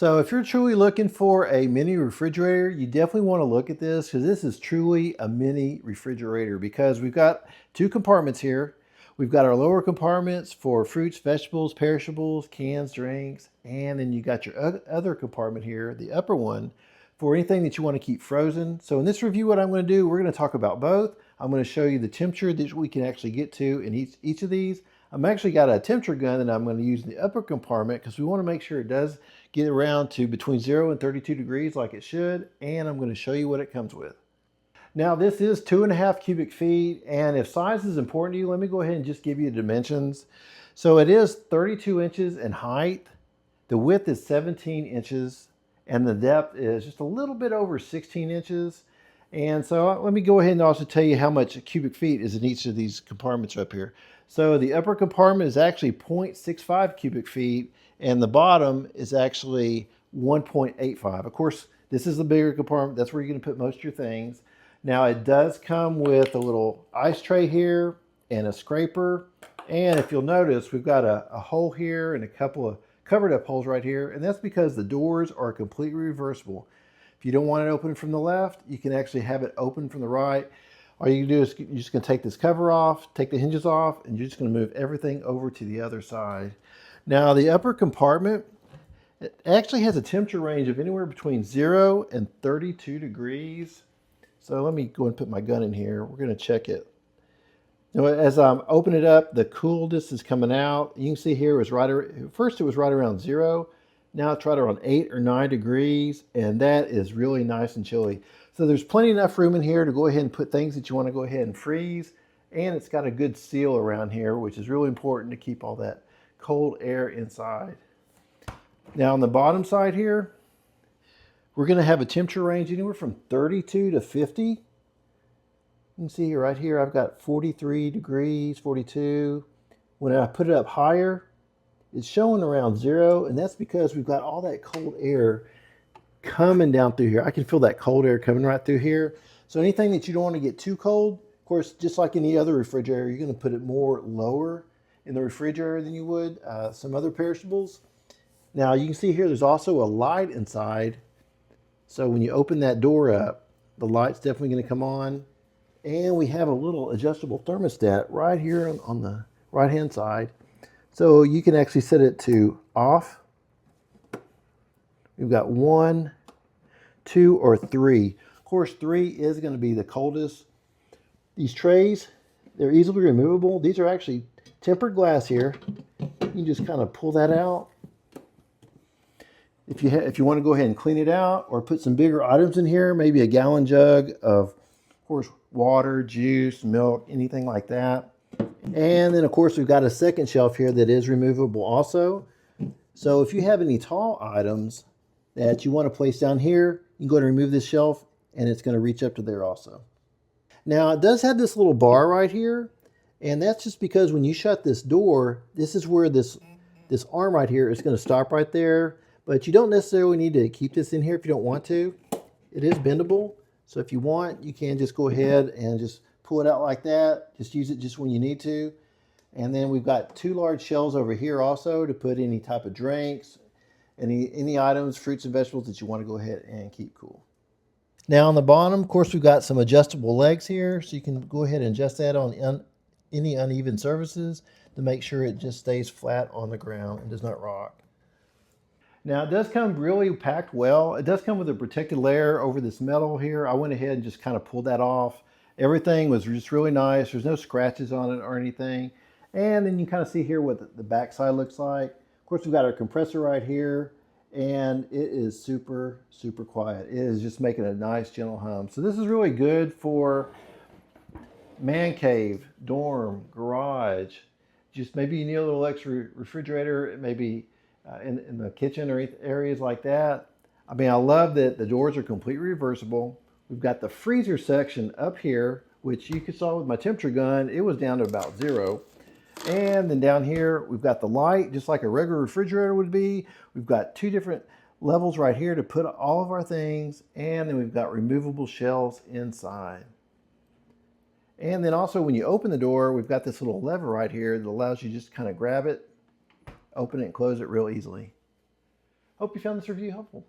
So if you're truly looking for a mini refrigerator, you definitely want to look at this because this is truly a mini refrigerator because we've got two compartments here. We've got our lower compartments for fruits, vegetables, perishables, cans, drinks, and then you got your other compartment here, the upper one, for anything that you want to keep frozen. So in this review, what I'm going to do, we're going to talk about both. I'm going to show you the temperature that we can actually get to in each of these. I'm actually got a temperature gun that I'm going to use in the upper compartment because we want to make sure it does get around to between 0 and 32 degrees like it should, and I'm going to show you what it comes with. Now this is 2.5 cubic feet, and if size is important to you, let me go ahead and just give you the dimensions. So it is 32 inches in height, the width is 17 inches, and the depth is just a little bit over 16 inches. And so let me go ahead and also tell you how much cubic feet is in each of these compartments up here. So the upper compartment is actually 0.65 cubic feet, and the bottom is actually 1.85. Of course, this is the bigger compartment. That's where you're going to put most of your things. Now it does come with a little ice tray here and a scraper. And if you'll notice, we've got a hole here and a couple of covered up holes right here. And that's because the doors are completely reversible. If you don't want it open from the left, you can actually have it open from the right. All you can do is you're just going to take this cover off, take the hinges off, and you're just going to move everything over to the other side. Now the upper compartment, it actually has a temperature range of anywhere between 0 and 32 degrees. So let me go and put my gun in here. We're going to check it. Now, as I'm opening it up, the coolness is coming out. You can see here it was first it was right around 0. Now it's right around 8 or 9 degrees, and that is really nice and chilly. So there's plenty enough room in here to go ahead and put things that you want to go ahead and freeze. And it's got a good seal around here, which is really important to keep all that cold air inside. Now on the bottom side here, we're going to have a temperature range anywhere from 32 to 50. You can see here, right here, I've got 43 degrees, 42. When I put it up higher, it's showing around 0, and that's because we've got all that cold air coming down through here. I can feel that cold air coming right through here. So anything that you don't want to get too cold, of course, just like any other refrigerator, you're going to put it more lower in the refrigerator than you would some other perishables. Now you can see here there's also a light inside. So when you open that door up, the light's definitely going to come on. And we have a little adjustable thermostat right here on the right hand side. So you can actually set it to off. We've got 1, 2, or 3. Of course, 3 is going to be the coldest. These trays, they're easily removable. These are actually tempered glass here. You can just kind of pull that out. If you want to go ahead and clean it out or put some bigger items in here, maybe a gallon jug of course, water, juice, milk, anything like that. And then, of course, we've got a second shelf here that is removable also. So if you have any tall items that you want to place down here, you can go ahead and remove this shelf, and it's going to reach up to there also. Now, it does have this little bar right here, and that's just because when you shut this door, this is where this arm right here is going to stop right there. But you don't necessarily need to keep this in here if you don't want to. It is bendable. So if you want, you can just go ahead and just pull it out like that. Just use it just when you need to. And then we've got 2 large shelves over here also to put any type of drinks, any items, fruits and vegetables that you want to go ahead and keep cool. Now on the bottom, of course, we've got some adjustable legs here. So you can go ahead and adjust that on any uneven surfaces to make sure it just stays flat on the ground and does not rock. Now it does come really packed well. It does come with a protected layer over this metal here. I went ahead and just kind of pulled that off. Everything was just really nice. There's no scratches on it or anything. And then you kind of see here what the back side looks like. Of course, we've got our compressor right here, and it is super, super quiet. It is just making a nice gentle hum. So this is really good for man cave, dorm, garage. Just maybe you need a little extra refrigerator, maybe in the kitchen or areas like that. I mean, I love that the doors are completely reversible. We've got the freezer section up here, which you saw with my temperature gun, it was down to about 0. And then down here, we've got the light, just like a regular refrigerator would be. We've got 2 different levels right here to put all of our things. And then we've got removable shelves inside. And then also when you open the door, we've got this little lever right here that allows you just kind of grab it, open it and close it real easily. Hope you found this review helpful.